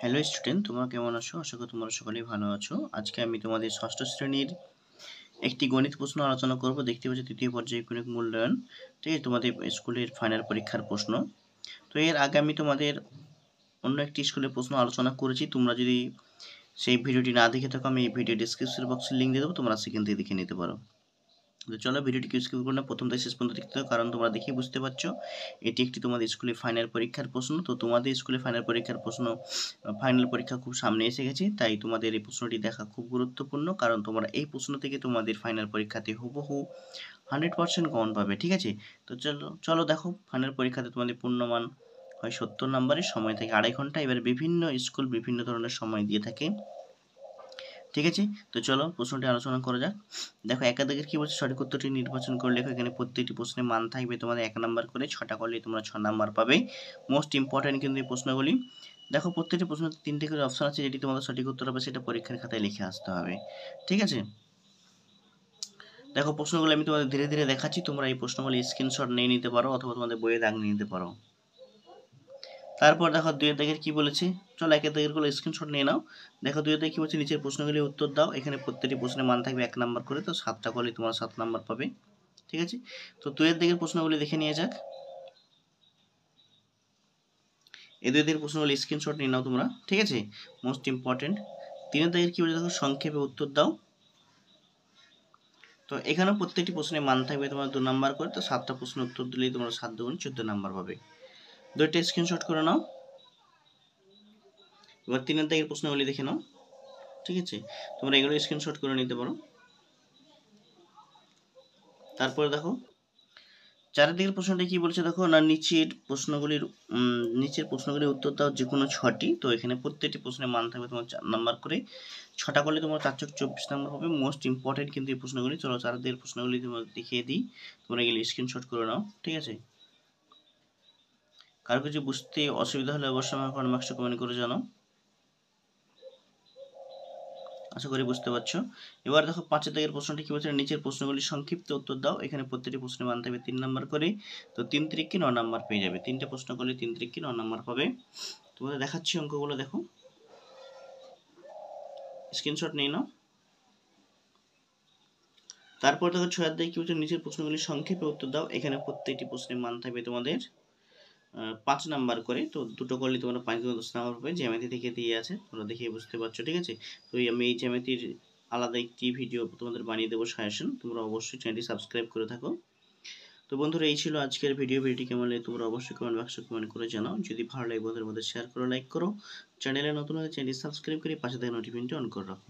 Hello student, তোমরা কেমন আছো? আশা করি তোমরা সকলেই ভালো আছো। আজকে আমি তোমাদের ষষ্ঠ শ্রেণীর একটি গণিত প্রশ্ন আলোচনা করব। দেখতে পাচ্ছি তৃতীয় পর্যায়ক্রমিক মূল্যায়ন, ঠিক আছে, তোমাদের স্কুলের ফাইনাল পরীক্ষার প্রশ্ন। তো এর আগে আমি তোমাদের অন্য একটি স্কুলের প্রশ্ন আলোচনা করেছি। তোমরা যদি সেই ভিডিওটি না দেখে থাকো, আমি এই ভিডিও ডিসক্রিপশন বক্সে লিঙ্ক দিয়ে দেবো, তোমরা সেখান থেকে দেখে নিতে পারো। তো চলো ভিডিওটি স্কিপ করো না, প্রথম থেকে শেষ পর্যন্ত দেখতে হবে, কারণ তোমরা দেখেই বুঝতে পারছো এটি একটি তোমাদের স্কুলের ফাইনাল পরীক্ষার প্রশ্ন। তো তোমাদের স্কুলে ফাইনাল পরীক্ষার প্রশ্ন, ফাইনাল পরীক্ষা খুব সামনে এসে গেছে, তাই তোমাদের এই প্রশ্নটি দেখা খুব গুরুত্বপূর্ণ, কারণ তোমরা এই প্রশ্ন থেকে তোমাদের ফাইনাল পরীক্ষাতে হুবহু 100% কমন পাবে। ঠিক আছে, তো চলো চলো দেখো, ফাইনাল পরীক্ষাতে তোমাদের পূর্ণমান হয় 70 নম্বরের, সময় থাকে 2.5 ঘন্টা। এবার বিভিন্ন স্কুল বিভিন্ন ধরনের সময় দিয়ে থাকে, ঠিক আছে। তো চলো প্রশ্নটি আলোচনা করা যাক। দেখো একাধিকের কি বলছে, সঠিক উত্তরটি নির্বাচন করে লেখো। এখানে প্রত্যেকটি প্রশ্নের মান থাকবে তোমাদের 1 নাম্বার করে, 6টা করলে তোমরা 6 নাম্বার পাবে। মোস্ট ইম্পর্টেন্ট কিন্তু এই প্রশ্নগুলি। দেখো প্রত্যেকটি প্রশ্ন 3টে করে অপশন আছে, যেটি তোমাদের সঠিক উত্তর হবে সেটা পরীক্ষার খাতায় লিখে আসতে হবে, ঠিক আছে। দেখো প্রশ্নগুলো আমি তোমাদের ধীরে ধীরে দেখাচ্ছি, তোমরা এই প্রশ্নগুলি স্ক্রিনশট নিয়ে নিতে পারো অথবা তোমাদের বইয়ে দাগ নিয়ে নিতে পারো। তারপর দেখো 2 এর দাগের কি বলেছে, চলো 1 এর দাগের গুলো স্ক্রিনশট নিয়ে নাও। দেখো 2 এর দাগে কি বলছে, নিচের প্রশ্নগুলি উত্তর দাও। এখানে প্রত্যেকটি প্রশ্নের মান থাকবে 1 নাম্বার করে, তো 7টা করলে তোমরা 7 নাম্বার পাবে, ঠিক আছে। তো 2 এর দাগের প্রশ্নগুলি দেখে নিয়ে যাক। এই 2 এর প্রশ্নগুলি স্ক্রিনশট নিয়ে নাও তোমরা, ঠিক আছে, মোস্ট ইম্পর্টেন্ট। 3 এর দাগের কি বলছে, দেখো সংক্ষেপে উত্তর দাও। তো এখানেও প্রত্যেকটি প্রশ্নের মান থাকবে তোমার 2 নাম্বার করে, তো 7টা প্রশ্ন উত্তর দিলেই তোমরা 7 দুগুণ 14 নাম্বার পাবে। 2টা স্ক্রিনশট করে নাও। এবার 3 এর দাগের প্রশ্নগুলি দেখে নাও, ঠিক আছে, তোমরা এগুলো স্ক্রিনশট করে নিতে পারো। তারপরে দেখো 4 দিকের প্রশ্নটা কি বলছে, দেখো না নিচের প্রশ্নগুলির উত্তর দাও যে কোনো 6টি। তো এখানে প্রত্যেকটি প্রশ্নের মান থাকবে তোমার 4 নাম্বার করে, 6টা করলে তোমার 4 × 24 নাম্বার হবে। মোস্ট ইম্পর্টেন্ট কিন্তু এই প্রশ্নগুলি। চলো 4 দিকের প্রশ্নগুলি তোমাদের দেখিয়ে দিই, তোমরা এগুলি স্ক্রিনশট করে নাও, ঠিক আছে। কারো কিছু বুঝতে অসুবিধা হলে অবশ্যই আমার কমেন্ট বক্সে কমেন্ট করে জানাও। আশা করি বুঝতে পারছো। এবার দেখো 5 দাগের প্রশ্নটি কি বলছে, নিচের প্রশ্নগুলি সংক্ষিপ্ত উত্তর দাও। এখানে প্রত্যেকটি প্রশ্নের মান থাকবে 3 নাম্বার করে, তো 3 3 9 নাম্বার পেয়ে যাবে। 3টে প্রশ্ন করলে 3 3 9 নাম্বার পাবে। তোমাদের দেখাচ্ছি অঙ্কগুলো, দেখো স্ক্রিনশট নিয়ে নাও। তারপর দেখো 6 দাগে কি বলছে, নিচের প্রশ্নগুলি সংক্ষেপে উত্তর দাও। এখানে প্রত্যেকটি প্রশ্নের মান থাকবে তোমাদের 5 নাম্বার করে, তো দুটো করলে তোমরা 5 × 10 নাম্বার পাবে। জ্যামিতি থেকে দিয়ে আছে, তোমরা দেখে বুঝতে পারছো, ঠিক আছে। তো আমি এই জ্যামিতির আলাদা একটি ভিডিও তোমাদের বানিয়ে দেবো সাজেশন, তোমরা অবশ্যই চ্যানেলটি সাবস্ক্রাইব করে থাকো। তো বন্ধুরা এই ছিল আজকের ভিডিওটি কেমন লাগে তোমরা অবশ্যই কমেন্ট বক্সে কমেন্ট করে জানাও। যদি ভালো লাগে বন্ধুদের মধ্যে শেয়ার করো, লাইক করো। চ্যানেলে নতুন হলে চ্যানেলটি সাবস্ক্রাইব করে পাশে থাকা নোটিফিকেশনটি অন করে রাখো।